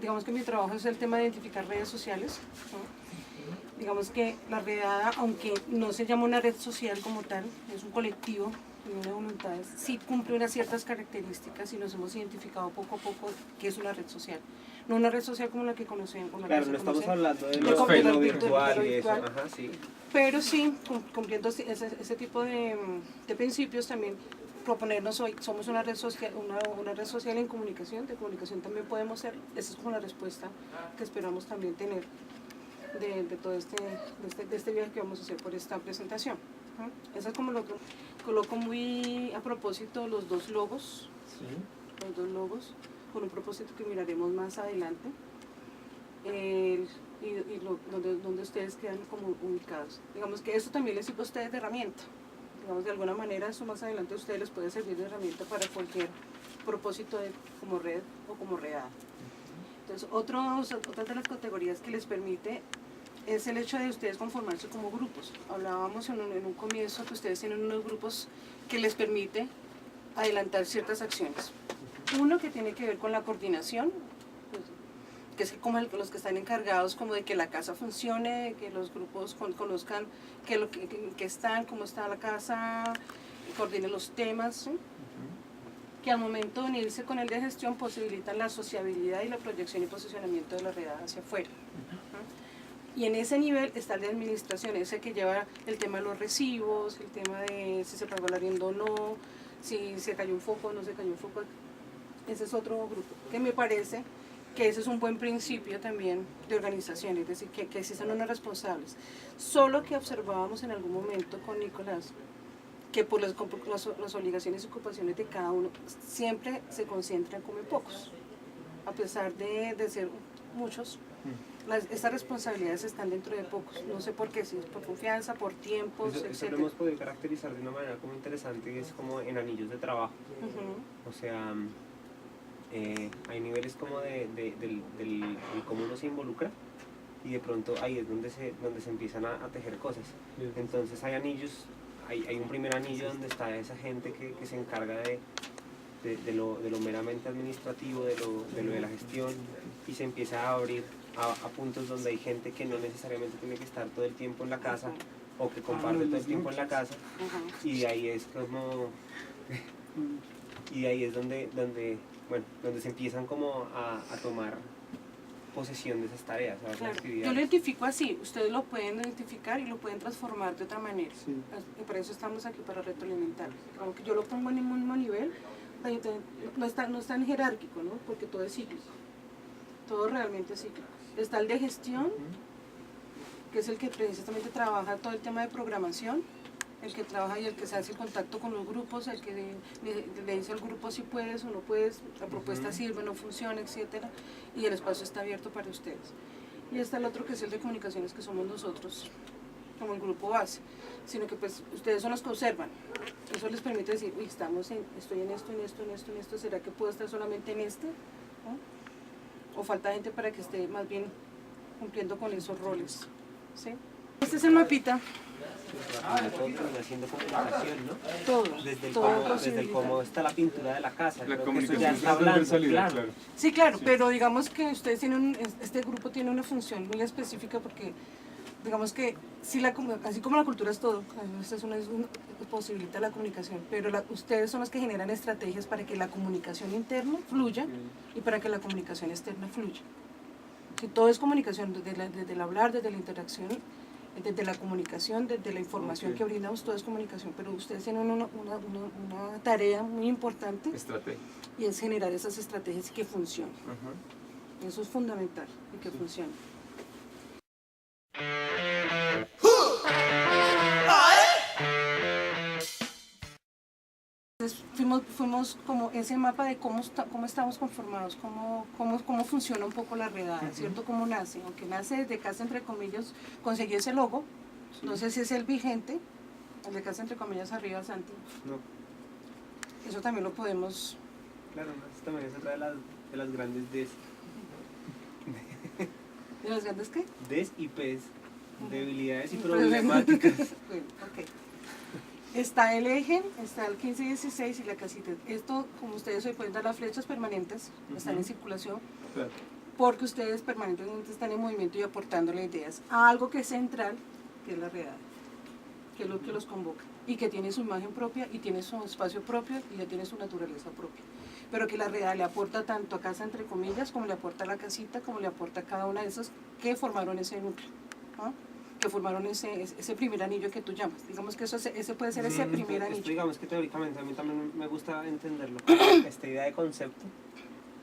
digamos que mi trabajo es el tema de identificar redes sociales, ¿no? Digamos que la redada, aunque no se llama una red social como tal, es un colectivo de una voluntad, sí cumple unas ciertas características y nos hemos identificado poco a poco que es una red social. No una red social como la que conocen. Claro, no estamos hablando de lo virtual y eso, ajá, sí. Pero sí, cumpliendo ese tipo de principios también, proponernos hoy, somos una red social en comunicación, de comunicación también podemos ser, esa es como la respuesta que esperamos también tener de todo este viaje que vamos a hacer por esta presentación. Eso es como lo que coloco muy a propósito los dos logos, sí. Los dos logos, con un propósito que miraremos más adelante, y donde ustedes quedan como ubicados. Digamos que eso también les sirve a ustedes de herramienta. Digamos, de alguna manera eso más adelante a ustedes les puede servir de herramienta para cualquier propósito como red o como redada. Entonces, otra de las categorías que les permite es el hecho de ustedes conformarse como grupos. Hablábamos en un comienzo que ustedes tienen unos grupos que les permite adelantar ciertas acciones. Uno que tiene que ver con la coordinación, pues, que es como los que están encargados como de que la casa funcione, de que los grupos conozcan que están, cómo está la casa, coordinen los temas, ¿sí? Que al momento de unirse con el de gestión posibilitan la sociabilidad y la proyección y posicionamiento de la redada hacia afuera. Y en ese nivel está el de administración, ese que lleva el tema de los recibos, el tema de si se pagó el arriendo o no, si se cayó un foco o no se cayó un foco. Ese es otro grupo, que me parece que ese es un buen principio también de organización, es decir, que sí son unos responsables. Solo que observábamos en algún momento con Nicolás, que por las obligaciones y ocupaciones de cada uno, siempre se concentran como en pocos, a pesar de ser muchos. Estas responsabilidades están dentro de pocos, no sé por qué, si es por confianza, por tiempos, etc. Eso lo hemos podido caracterizar de una manera como interesante, y es como en anillos de trabajo. O sea, hay niveles como del cómo uno se involucra, y de pronto ahí es donde se empiezan a tejer cosas. Entonces hay anillos, hay un primer anillo donde está esa gente que se encarga de lo meramente administrativo, de lo de la gestión, y se empieza a abrir a puntos donde hay gente que no necesariamente tiene que estar todo el tiempo en la casa, o que comparte todo el tiempo en la casa, y de ahí es como y de ahí es donde se empiezan como a tomar posesión de esas tareas, de esas actividades. Yo lo identifico así, ustedes lo pueden identificar y lo pueden transformar de otra manera. Sí. Y por eso estamos aquí, para retroalimentar. Aunque yo lo pongo en el mismo nivel, no es tan jerárquico, ¿no? Porque todo es cíclico. Todo realmente es cíclico. Está el de gestión, que es el que precisamente trabaja todo el tema de programación, el que trabaja y el que se hace contacto con los grupos, el que le dice al grupo si puedes o no puedes, la propuesta sirve, no funciona, etcétera, y el espacio está abierto para ustedes. Y está el otro que es el de comunicaciones, que somos nosotros, como el grupo base, sino que pues ustedes son los que observan. Eso les permite decir, uy, estoy en esto, ¿será que puedo estar solamente en este? ¿No? O falta gente para que esté más bien cumpliendo con esos roles, ¿sí? Este es el mapita. Haciendo comunicación, ¿no? Todo. Desde cómo está la pintura de la casa. La comunicación ya está hablando, claro. Sí, claro, sí. Pero digamos que ustedes tienen este grupo tiene una función muy específica, porque digamos que así como la cultura es todo, esta es posibilita la comunicación, pero ustedes son los que generan estrategias para que la comunicación interna fluya y para que la comunicación externa fluya. Si todo es comunicación, desde el hablar, desde la interacción, desde la comunicación, desde la información que brindamos, todo es comunicación, pero ustedes tienen una tarea muy importante, y es generar esas estrategias que funcionen. Eso es fundamental, y que funcionen. Entonces fuimos como ese mapa de cómo estamos conformados, cómo funciona un poco la redada, ¿cierto? Cómo nace, aunque nace desde casa, entre comillas, conseguí ese logo, no sé si es el vigente, el de casa, entre comillas, arriba, Santi. No. Eso también lo podemos... Claro, eso también es otra de las grandes Ds. ¿De las grandes qué? Ds y Ps, debilidades y problemáticas. Bueno, ok. Está el eje, está el 15 y 16 y la casita. Esto, como ustedes hoy pueden dar las flechas permanentes, están en circulación. Claro. porque ustedes permanentemente están en movimiento y aportándole ideas a algo que es central, que es la realidad, que es lo que los convoca y que tiene su imagen propia y tiene su espacio propio y ya tiene su naturaleza propia, pero que la realidad le aporta tanto a casa entre comillas como le aporta a la casita, como le aporta a cada una de esas que formaron ese núcleo, ¿no? Que formaron ese primer anillo que tú llamas. Digamos que ese puede ser ese primer anillo. Esto, digamos que teóricamente a mí también me gusta entenderlo, esta idea de concepto,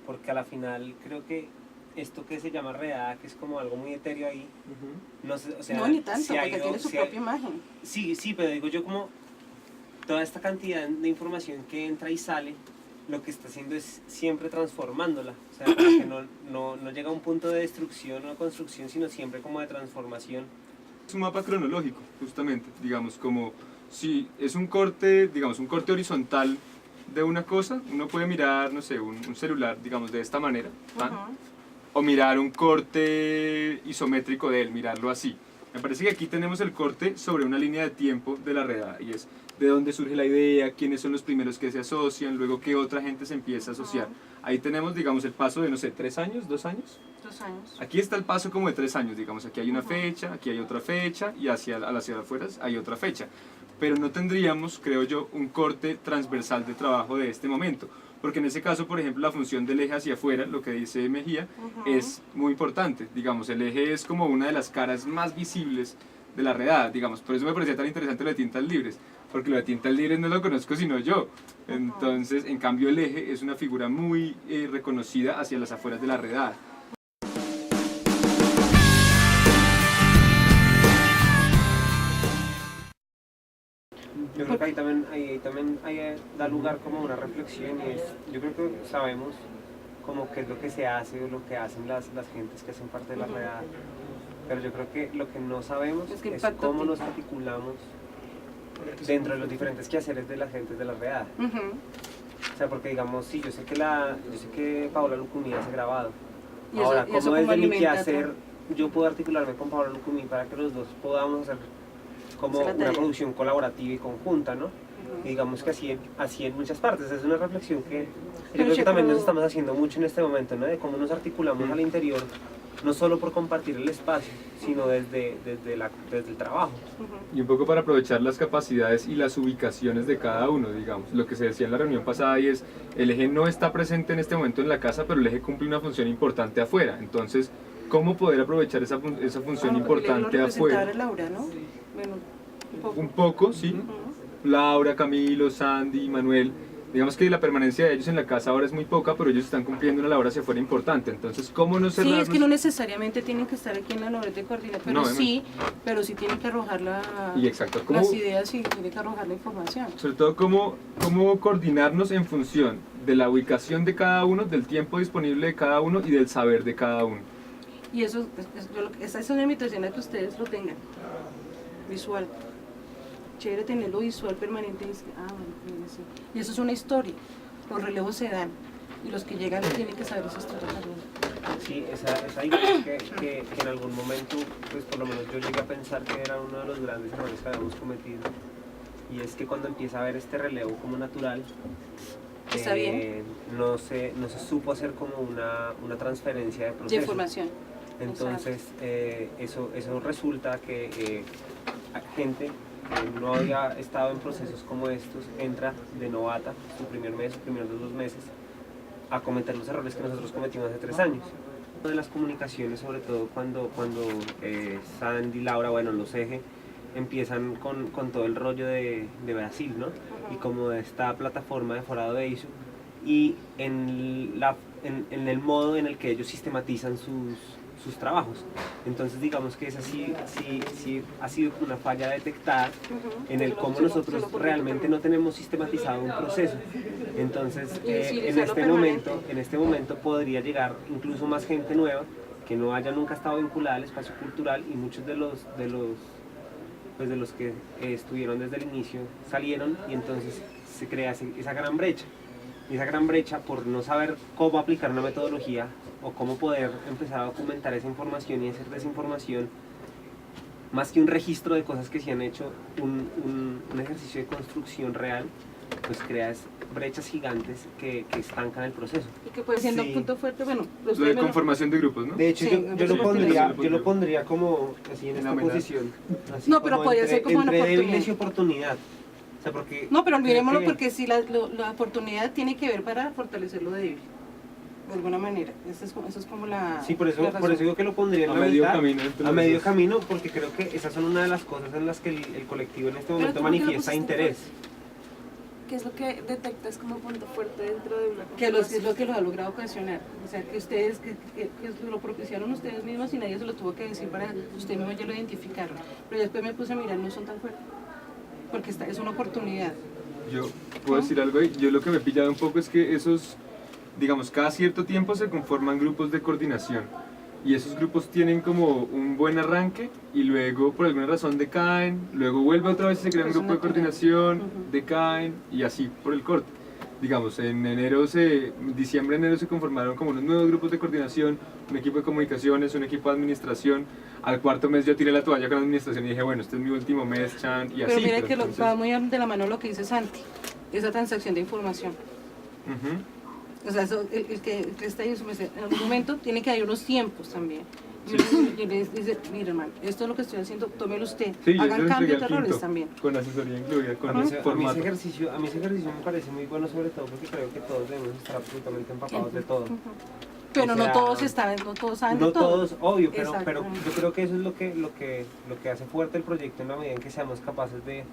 porque a la final creo que esto que se llama realidad, que es como algo muy etéreo ahí, no sé, o sea, no, ni tanto, si porque tiene su propia imagen. Sí, sí, pero digo yo como toda esta cantidad de información que entra y sale, lo que está haciendo es siempre transformándola, o sea, como que no llega a un punto de destrucción o construcción, sino siempre como de transformación. Es un mapa cronológico, justamente, digamos, como si es un corte, digamos, un corte horizontal de una cosa, uno puede mirar, no sé, un celular, digamos, de esta manera, ¿tan? O mirar un corte isométrico de él, mirarlo así. Me parece que aquí tenemos el corte sobre una línea de tiempo de la redada, y es de dónde surge la idea, quiénes son los primeros que se asocian, luego qué otra gente se empieza a asociar. Ahí tenemos, digamos, el paso de, no sé, 3 años, 2 años. 2 años. Aquí está el paso como de 3 años, digamos, aquí hay una fecha, aquí hay otra fecha, y hacia afuera hay otra fecha. Pero no tendríamos, creo yo, un corte transversal de trabajo de este momento. Porque en ese caso, por ejemplo, la función del eje hacia afuera, lo que dice Mejía, es muy importante. Digamos, el eje es como una de las caras más visibles de la redada, digamos. Por eso me parecía tan interesante lo de tintas libres, porque lo de tintas libres no lo conozco sino yo. Entonces, en cambio, el eje es una figura muy reconocida hacia las afueras de la redada. Yo creo que ahí también da lugar como a una reflexión y es, yo creo que sabemos como qué es lo que se hace o lo que hacen las gentes que hacen parte de la redada, pero yo creo que lo que no sabemos es cómo nos articulamos dentro de los diferentes quehaceres de las gentes de la redada. O sea, porque digamos, sí, yo sé que Paola Lucumí hace grabado. Ahora, ¿cómo desde mi quehacer yo puedo articularme con Paola Lucumí para que los dos podamos hacer como una producción colaborativa y conjunta, ¿no? Y digamos que así en muchas partes, es una reflexión que yo creo que también nos estamos haciendo mucho en este momento, ¿no? De cómo nos articulamos al interior, no solo por compartir el espacio, sino desde el trabajo. Y un poco para aprovechar las capacidades y las ubicaciones de cada uno, digamos. Lo que se decía en la reunión pasada y es, el eje no está presente en este momento en la casa, pero el eje cumple una función importante afuera. Entonces, ¿cómo poder aprovechar esa función importante afuera? Laura, ¿no? Bueno, un poco, sí. Laura, Camilo, Sandy, Manuel. Digamos que la permanencia de ellos en la casa ahora es muy poca, pero ellos están cumpliendo una labor hacia afuera importante. Entonces, ¿cómo no cerrarnos? Sí, es que no necesariamente tienen que estar aquí en la labor de coordinación, pero, no, pero sí tienen que arrojar las ideas y tienen que arrojar la información. Sobre todo, ¿cómo coordinarnos en función de la ubicación de cada uno, del tiempo disponible de cada uno y del saber de cada uno? Y esa es una invitación a que ustedes lo tengan visual. Chévere tenerlo visual permanente. Sí. Y eso es una historia. Los relevos se dan y los que llegan tienen que saber esa historia también. Sí, esa idea que en algún momento, pues por lo menos yo llegué a pensar que era uno de los grandes errores que habíamos cometido, y es que cuando empieza a haber este relevo como natural, está bien. No se supo hacer como una transferencia de proceso. De información. Entonces, eso resulta que gente que no había estado en procesos como estos entra de novata, su primer mes, sus primeros 2 meses, a cometer los errores que nosotros cometimos hace 3 años. De las comunicaciones, sobre todo cuando Sandy, Laura, bueno, los ejes empiezan con todo el rollo de Brasil, ¿no? Y como de esta plataforma de forado de ISO, y en el modo en el que ellos sistematizan sus trabajos. Entonces digamos que esa sí ha sido una falla detectada en el cómo nosotros realmente no tenemos sistematizado un proceso. Entonces en este momento podría llegar incluso más gente nueva que no haya nunca estado vinculada al espacio cultural, y muchos de los que estuvieron desde el inicio salieron, y entonces se crea esa gran brecha. Y esa gran brecha por no saber cómo aplicar una metodología o cómo poder empezar a documentar esa información y hacer de esa información, más que un registro de cosas que se han hecho, un ejercicio de construcción real, pues crea brechas gigantes que estancan el proceso. Y que puede ser Sí. un punto fuerte, bueno, Lo de conformación de grupos, ¿no? De hecho, Sí, yo lo sí, pondría, sí. yo lo pondría como así en esta Nominal. posición. Así No, pero como podría ser como una entre débiles oportunidad. y oportunidad. O sea, porque No, pero olvidémoslo creo que- porque si la oportunidad tiene que ver para fortalecer lo débil, de alguna manera. Eso es como la. Sí, por la eso razón. digo que lo pondría en A la medio mitad, camino entre a los medio dos. camino, porque creo que esas son una de las cosas en las que el colectivo en este momento ¿tú por qué lo manifiesta pusiste interés. ¿Qué es lo que detectas como punto fuerte dentro de una Que es lo que lo ha logrado ocasionar. O sea, que ustedes, que lo propiciaron ustedes mismos y nadie se lo tuvo que decir para ustedes mismos ya lo identificaron. Pero después me puse a mirar, no son tan fuertes. Porque es una oportunidad. Yo puedo decir algo ahí. Yo lo que me he pillado un poco es que esos, digamos, cada cierto tiempo se conforman grupos de coordinación. Y esos grupos tienen como un buen arranque y luego por alguna razón decaen, luego vuelve otra vez y se crea un Pues grupo de una pena. coordinación, Ujú. decaen y así por el corte. Digamos, en diciembre, enero se conformaron como unos nuevos grupos de coordinación, un equipo de comunicaciones, un equipo de administración. Al cuarto mes yo tiré la toalla con la administración y dije, bueno, este es mi último mes, chan, y así. Pero mira que entonces- va muy de la mano lo que dice Santi, esa transacción de información. Ujú. O sea, el que está ahí, en algún momento tiene que haber unos tiempos también. Sí. Y les dice, mira hermano, esto es lo que estoy haciendo, tómelo usted. Sí, yo Hagan se lo cambios de entregué al errores quinto, también. con asesoría incluida, con A mí, ese formato. ejercicio me parece muy bueno, sobre todo porque creo que todos debemos estar absolutamente empapados de todo. Pero O no sea, todos están, no todos saben No de todo. todos, obvio, pero Exactamente. yo creo que eso es lo que hace fuerte el proyecto en la medida en que seamos capaces de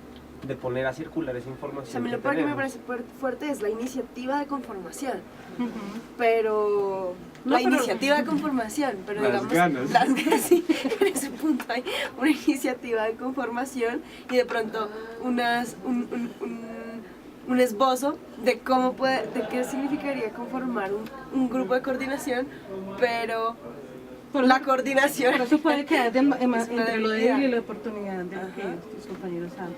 poner a circular esa O información. sea, a mí lo que peor que me tenemos. parece fuerte es la iniciativa de conformación, Ujú. pero No, la pero- iniciativa de conformación, pero Las digamos ganas. las ganas, sí, en ese punto hay una iniciativa de conformación y de pronto un esbozo de cómo de qué significaría conformar un grupo de coordinación, pero Por la eso- coordinación Por eso puede quedar es una entre lo debilidad. débil y la oportunidad de lo que Ajá. tus compañeros han.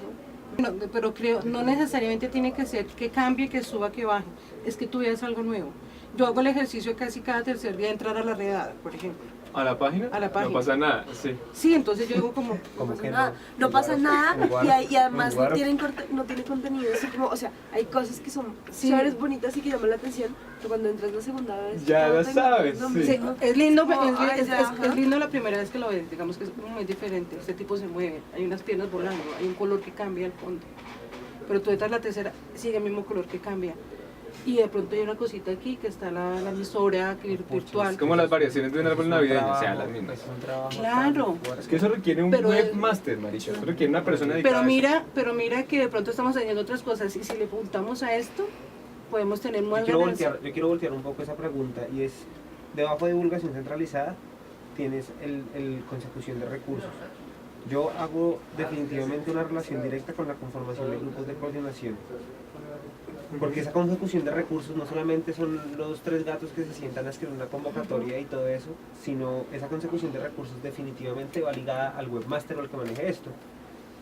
Bueno, pero creo, no necesariamente tiene que ser que cambie, que suba, que baje. Es que tú veas algo nuevo. Yo hago el ejercicio casi cada tercer día de entrar a la redada, por ejemplo. ¿A la página? A la página. No pasa nada, sí. Sí, entonces yo digo como, Como pasa que nada, no pasa nada y además Guaro. no tiene contenido, así como, o sea, hay cosas que son Sí. chéveres, bonitas y que llaman la atención, pero cuando entras la segunda vez Ya todo lo te- sabes, lo sí. sí, mismo. es lindo, Como, ay, ya, es ajá. lindo la primera vez que lo ves, digamos que es muy diferente, este tipo se mueve, hay unas piernas volando, hay un color que cambia al fondo, pero tú entras la tercera, sigue el mismo color que cambia, y de pronto hay una cosita aquí que está la emisora virtual. Es como las variaciones de un árbol navideño, o sea, las mismas. Es un trabajo Claro. tan fuerte. Es que eso requiere un Pero webmaster, marica. Eso requiere una persona dedicada Pero mira que de pronto estamos haciendo otras cosas y si le apuntamos a esto, podemos tener más ganancia. Yo quiero voltear un poco esa pregunta y es, debajo de divulgación centralizada tienes el consecución de recursos. Yo hago definitivamente una relación directa con la conformación de grupos de coordinación. Porque esa consecución de recursos no solamente son los 3 gatos que se sientan a escribir una convocatoria y todo eso, sino esa consecución de recursos definitivamente va ligada al webmaster o al que maneje esto.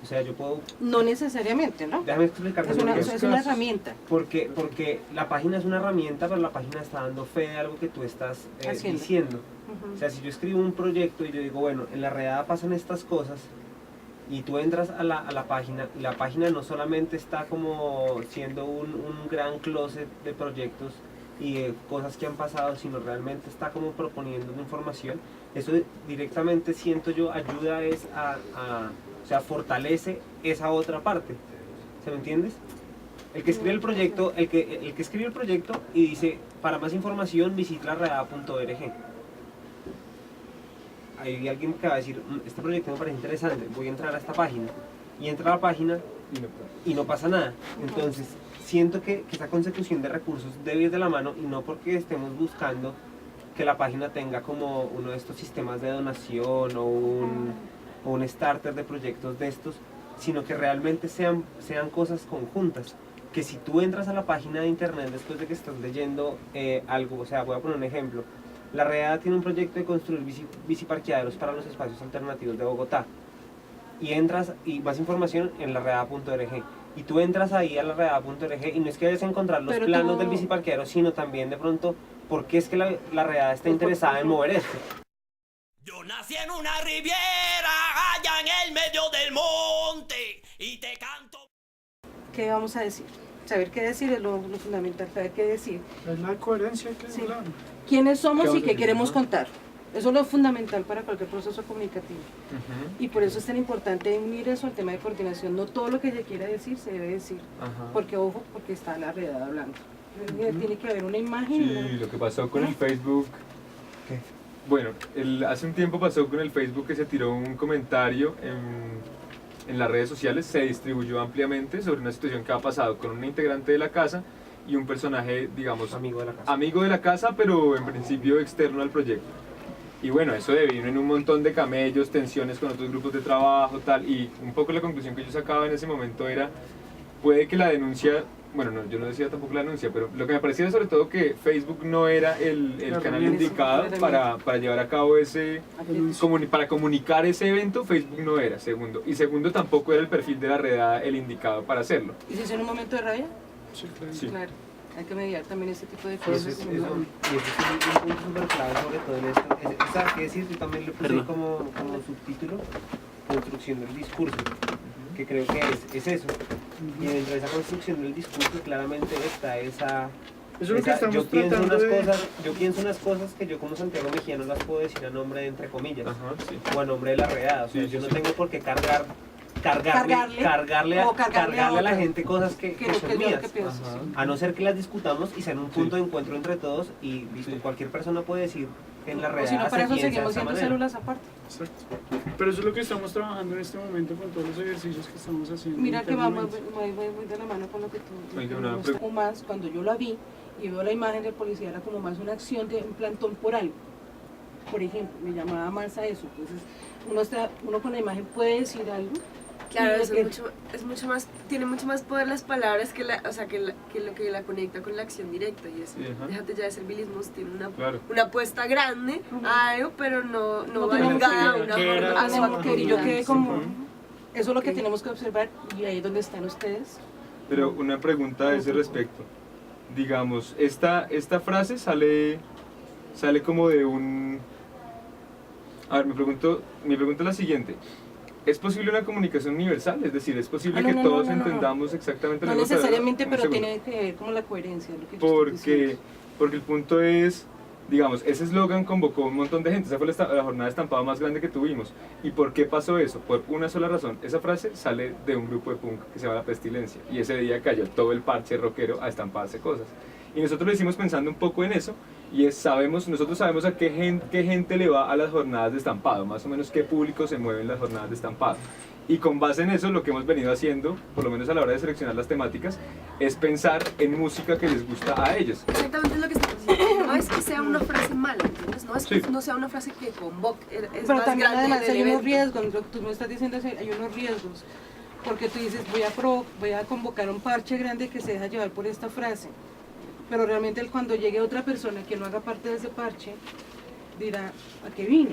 O sea, yo puedo... No necesariamente, ¿no? Déjame explicarte Es por una, qué. es una herramienta. Porque la página es una herramienta, pero la página está dando fe de algo que tú estás Haciendo. diciendo. Ujú. O sea, si yo escribo un proyecto y yo digo, bueno, en la redada pasan estas cosas, y tú entras a la página, y la página no solamente está como siendo un gran closet de proyectos y de cosas que han pasado, sino realmente está como proponiendo una información, eso directamente siento yo ayuda o sea, fortalece esa otra parte. ¿Se me entiendes? El que escribe el proyecto, el que escribe el proyecto y dice, para más información visita redada.org. Hay alguien que va a decir, este proyecto me parece interesante, voy a entrar a esta página. Y entra a la página y no pasa nada. Entonces, siento que esa consecución de recursos debe ir de la mano y no porque estemos buscando que la página tenga como uno de estos sistemas de donación o un starter de proyectos de estos, sino que realmente sean cosas conjuntas. Que si tú entras a la página de internet después de que estás leyendo algo, o sea, voy a poner un ejemplo. La Redada tiene un proyecto de construir biciparqueaderos para los espacios alternativos de Bogotá. Y entras, y más información en la redada.org. Y tú entras ahí a la redada.org y no es que debes encontrar los Pero planos tú- del biciparqueadero, sino también de pronto por qué es que la Redada está Pues, interesada en mover esto. Yo nací en una riviera, allá en el medio del monte, y te canto. ¿Qué vamos a decir? saber qué decir es lo fundamental, saber qué decir. Es la coherencia que Sí. hablan. ¿Quiénes somos y qué decir, queremos ¿no? contar? Eso es lo fundamental para cualquier proceso comunicativo. Ujú. Y por eso es tan importante unir eso al tema de coordinación. No todo lo que ella quiera decir se debe decir. Ajá. Porque, ojo, porque está la redada hablando. Tiene que haber una imagen. Sí, lo que pasó con el Facebook. ¿Qué? Bueno, hace un tiempo pasó con el Facebook que se tiró un comentario en las redes sociales, se distribuyó ampliamente sobre una situación que ha pasado con una integrante de la casa y un personaje, digamos, Amigo de la casa. amigo de la casa, pero en principio externo al proyecto. Y bueno, eso devino en un montón de camellos, tensiones con otros grupos de trabajo, tal, y un poco la conclusión que yo sacaba en ese momento era, puede que la denuncia, bueno, no, yo no decía tampoco la denuncia, pero lo que me parecía era sobre todo que Facebook no era el La canal herramienta. indicado para llevar a cabo ese, Aquí. para comunicar ese evento, Facebook no era, segundo. Y segundo, tampoco era el perfil de la redada el indicado para hacerlo. ¿Y si es en un momento de rabia? Sí, claro. Sí. Claro. Hay que mediar también ese tipo de Y eso cosas. es un punto súper clave sobre todo en esto. ¿Sabes qué decir? Yo también le puse como subtítulo construcción del discurso, que creo que es eso. Y dentro de esa construcción del discurso claramente está esa... Eso es lo que estamos yo tratando de... yo pienso unas cosas que yo como Santiago Mejía no las puedo decir a nombre de entre comillas, Ajá, sí. o a nombre de la redada. O sea, Sí, yo sí, no sí. tengo por qué cargarle Cargarle o cargarle a a la otro. gente cosas que Que son es lo mías. que pienso. Ajá. A no ser que las discutamos y sea en un punto Sí. de encuentro entre todos y listo, Sí. cualquier persona puede decir que en la O redada si no, para se eso piensa de seguimos esa siendo manera. células aparte. Exacto. Pero eso es lo que estamos trabajando en este momento con todos los ejercicios que estamos haciendo. Mira que va muy, internamente. muy de la mano con lo que tú Oiga, tú una muestras. Como más, cuando yo la vi y veo la imagen del policía, era como más una acción de un plantón por algo. Por ejemplo, me llamaba más a eso. Entonces, uno con la imagen puede decir algo. Claro, y eso es mucho más, tiene mucho más poder las palabras que o sea, que lo que la conecta con la acción directa y es, Sí, ajá. déjate ya de servilismos, tiene Claro. una apuesta grande a algo, pero no va tenemos ligada a que- una que era- forma Ah, de no, que yo quedé como... Ujú. Eso es lo que Ok. tenemos que observar y ahí es donde están ustedes. Pero una pregunta a ese respecto. Digamos, esta frase sale como de un... A ver, mi pregunta es la siguiente. ¿Es posible una comunicación universal? Es decir, ¿es posible que todos entendamos exactamente No la cosa? necesariamente, Un pero segundo. tiene que ver con la coherencia. Lo que yo estoy diciendo. Porque el punto es, digamos, ese eslogan convocó a un montón de gente, esa fue la jornada de estampado más grande que tuvimos. ¿Y por qué pasó eso? Por una sola razón, esa frase sale de un grupo de punk que se llama La Pestilencia, y ese día cayó todo el parche rockero a estamparse cosas. Y nosotros lo hicimos pensando un poco en eso, y nosotros sabemos a qué gente le va a las jornadas de estampado, más o menos qué público se mueve en las jornadas de estampado. Y con base en eso, lo que hemos venido haciendo, por lo menos a la hora de seleccionar las temáticas, es pensar en música que les gusta a ellos. Exactamente es lo que estamos diciendo. No es que sea una frase mala, ¿entiendes? No es que Sí. no sea una frase que convoque. Es Pero más también grande además del hay unos evento. riesgos, lo que tú me estás diciendo es que hay unos riesgos, porque tú dices voy a convocar un parche grande que se deja llevar por esta frase, pero realmente cuando llegue otra persona que no haga parte de ese parche, dirá, ¿a qué vine?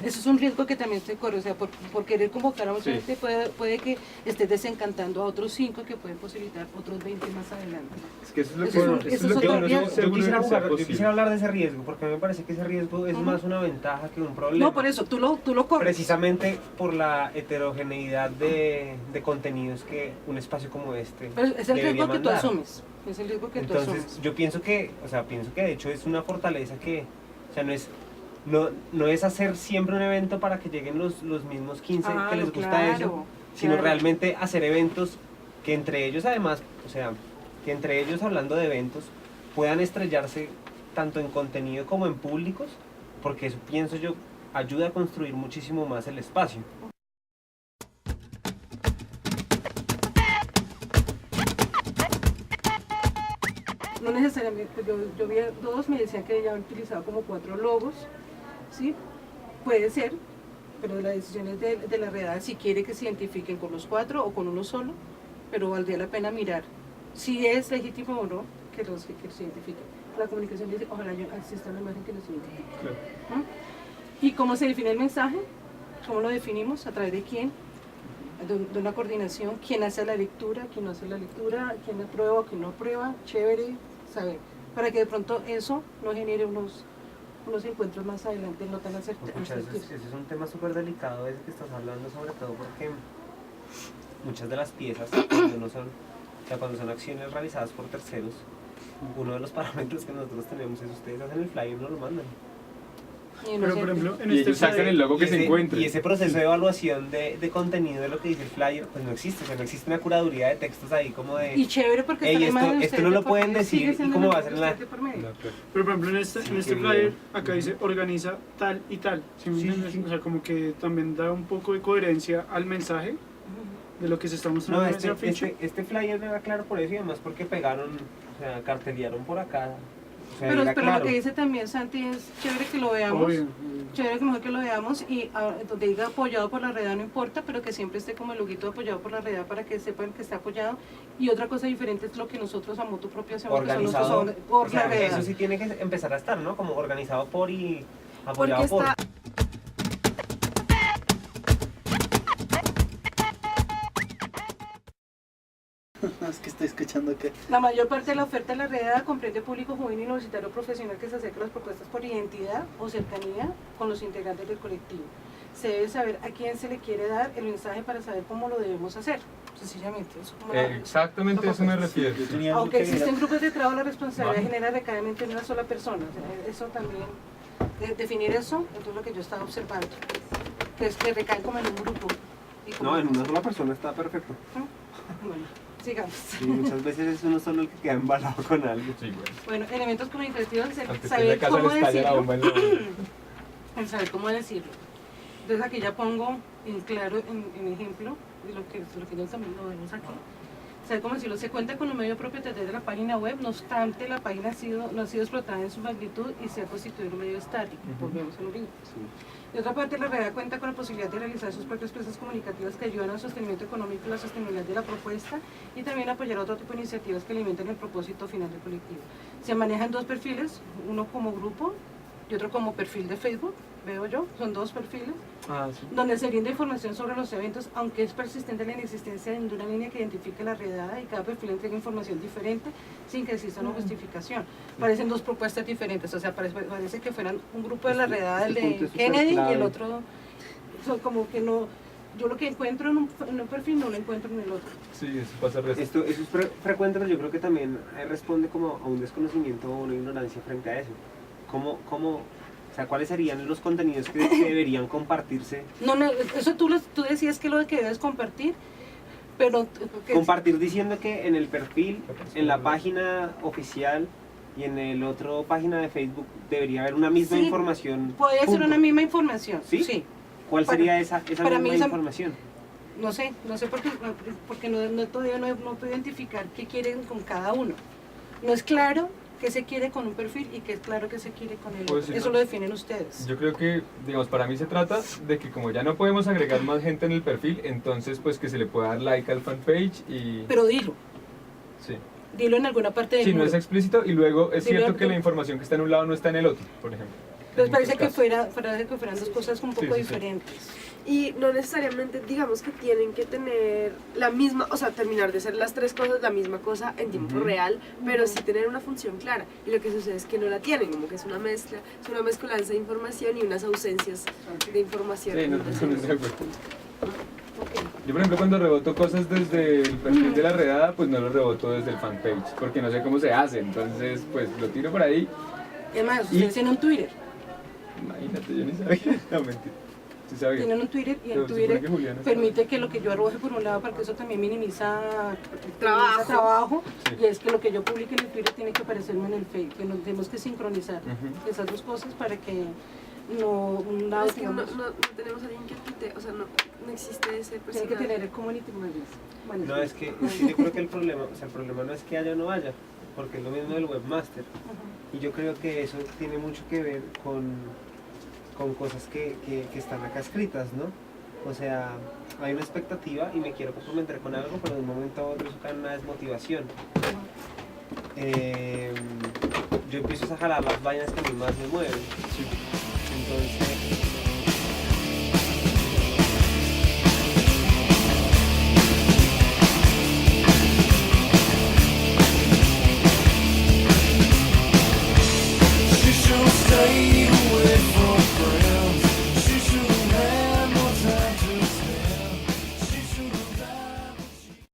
Eso es un riesgo que también se corre, o sea, por querer convocar a mucha Sí. gente puede que estés desencantando a otros 5 que pueden posibilitar otros 20 más adelante. Es que eso es lo Eso que, es un- eso eso es es lo que otro no riesgo. estoy Yo seguro de quisiera, que sea yo posible. quisiera hablar de ese riesgo, porque a mí me parece que ese riesgo es Ujú. más una ventaja que un problema. No, por eso, tú lo corres. Precisamente por la heterogeneidad de contenidos que un espacio como este Pero es el debería riesgo que tú mandar. asumes, es el riesgo que tú asumes. Entonces, yo pienso que de hecho es una fortaleza que, o sea, no es hacer siempre un evento para que lleguen los mismos 15 que Claro, les gusta claro, eso, sino claro. realmente hacer eventos que entre ellos además, o sea, que entre ellos hablando de eventos puedan estrellarse tanto en contenido como en públicos, porque eso pienso yo ayuda a construir muchísimo más el espacio. No necesariamente, yo vi a dos, me decían que ya han utilizado como 4 logos, ¿sí? Puede ser, pero la decisión es de la redada si quiere que se identifiquen con los 4 o con uno solo, pero valdría la pena mirar si es legítimo o no que se identifiquen. La comunicación dice, ojalá exista una imagen que los identifique. Claro. ¿Mm? ¿Y cómo se define el mensaje? ¿Cómo lo definimos? ¿A través de quién? De una coordinación, quién hace la lectura, quién no hace la lectura, quién aprueba o quién no aprueba, chévere, saber, para que de pronto eso no genere unos encuentros más adelante no tan Pucha, acertados. ese es un tema súper delicado ese que estás hablando, sobre todo porque muchas de las piezas, cuando no son sea, cuando son acciones realizadas por terceros, uno de los parámetros que nosotros tenemos es ustedes hacen el flyer y nos lo mandan. Y no Pero sé, por ejemplo, en Y este ellos sacan el logo que se encuentre. Y ese proceso de evaluación de contenido de lo que dice el flyer, pues no existe. O sea, no existe una curaduría de textos ahí como de... y chévere porque Ey, está la esto- imagen de esto ustedes no de lo por pueden medio, decir, sigue ¿y siendo cómo la va a imagen ser de la- ustedes de por medio. Pero por ejemplo, en Sí, este qué flyer, bien. acá dice organiza tal y tal. ¿Sí me Sí, sí, entiendes? sí. O sea, como que también da un poco de coherencia al mensaje de lo que se está mostrando No, en ese afiche. este flyer era claro por eso y además porque pegaron, o sea, cartelearon por acá. O sea, Pero era claro. lo que dice también Santi es chévere que lo veamos. Obvio. Chévere que mejor que lo veamos y donde diga apoyado por la redada no importa, pero que siempre esté como el loguito apoyado por la redada para que sepan que está apoyado. Y otra cosa diferente es lo que nosotros a motu propio hacemos, que son Organizado, nuestros por o sea, la redada. eso sí tiene que empezar a estar, ¿no? Como organizado por y Porque apoyado por. está, Es que estoy escuchando que... La mayor parte de la oferta de la redada comprende público juvenil, universitario o profesional que se acerca a las propuestas por identidad o cercanía con los integrantes del colectivo. Se debe saber a quién se le quiere dar el mensaje para saber cómo lo debemos hacer. Sencillamente, eso como Exactamente a eso me refiero. Yo tenía algo aunque que existen era- grupos de trabajo, la responsabilidad Vale. genera recadamente en una sola persona. O sea, eso también, definir eso, eso es lo que yo estaba observando. Que es que recae como en un grupo. Y como- No, en una sola persona está perfecto. Bueno, sigamos. Y muchas veces es uno solo el que queda embalado con algo. Sí, bueno. Bueno, elementos comunicativos, Antes que en la saber casa cómo les estalla la decirlo. bomba en la... El saber cómo decirlo. Entonces aquí ya pongo en claro, en ejemplo, de lo que nosotros también lo vemos aquí. Saber cómo decirlo. Se cuenta con un medio propio a través de la página web, no obstante la página no ha sido explotada en su magnitud y se ha constituido un medio estático. Volvemos a lo mismo. De otra parte, la redacción cuenta con la posibilidad de realizar sus propias piezas comunicativas que ayudan al sostenimiento económico y la sostenibilidad de la propuesta y también apoyar otro tipo de iniciativas que alimentan el propósito final del colectivo. Se manejan dos perfiles, uno como grupo y otro como perfil de Facebook, veo yo, son dos perfiles, donde se brinda información sobre los eventos, aunque es persistente la inexistencia de una línea que identifique la redada y cada perfil entrega información diferente sin que exista una justificación. Parecen dos propuestas diferentes, o sea, parece que fueran un grupo de la redada, el Este punto de es súper Kennedy y clave. el otro, son como que no, yo lo que encuentro en un perfil no lo encuentro en el otro. Sí, eso pasa resto. Eso es frecuente, pero yo creo que también responde como a un desconocimiento o una ignorancia frente a eso. O sea, ¿cuáles serían los contenidos que deberían compartirse? No, eso tú decías que lo que debes compartir, pero... Compartir diciendo que en el perfil, en la página oficial y en el otro página de Facebook debería haber una misma Sí, información. Podría ser punto. una misma información, ¿Sí? sí. ¿Cuál para- sería esa para mí misma esa- información? No sé porque todavía no puedo identificar qué quieren con cada uno. No es claro qué se quiere con un perfil y qué es claro qué se quiere con el Pues otro. sí, Eso no. lo definen ustedes. Yo creo que, digamos, para mí se trata de que como ya no podemos agregar más gente en el perfil, entonces pues que se le pueda dar like al fanpage y... Pero dilo, Sí. dilo en alguna parte del Si no muro. es explícito y luego es Dilo cierto en- que la información que está en un lado no está en el otro, por ejemplo. Entonces En parece muchos que casos. fueran dos cosas un Sí, poco sí, sí. diferentes. y no necesariamente digamos que tienen que tener la misma, o sea, terminar de hacer las tres cosas, la misma cosa en tiempo Ujú. real, pero sí tener una función clara. Y lo que sucede es que no la tienen, como que es una mezcla, es una mezcolanza de información y unas ausencias de información. Sí, no, Entonces, no, de acuerdo. Ok. Yo, por ejemplo, cuando reboto cosas desde el perfil de la redada, pues no lo reboto desde el fanpage, porque no sé cómo se hace. Entonces, pues lo tiro por ahí. Es más, Y- ustedes tienen un Twitter. Imagínate, yo ni sabía. No, mentira. Sí sabía. Tienen un Twitter y Pero en se Twitter supone que Juliana está- permite que lo que yo arroje por un lado, porque eso también minimiza Trabajo. trabajo, Sí. y es que lo que yo publique en el Twitter tiene que aparecerme en el Facebook, que nos tenemos que sincronizar Ujú. esas dos cosas para que no un no, lado, es que no, digamos, no tenemos a alguien que tuite, o sea, no existe ese tiene que personaje. tener el community manager. Bueno, No, es que yo creo que el problema no es que haya o no haya, porque es lo mismo del webmaster. Ajá. Y yo creo que eso tiene mucho que ver con cosas que están acá escritas, ¿no? O sea, hay una expectativa y me quiero comprometer con algo, pero de un momento a otro eso cae en una desmotivación. Yo empiezo a jalar las vainas que a mí más me mueven. Entonces,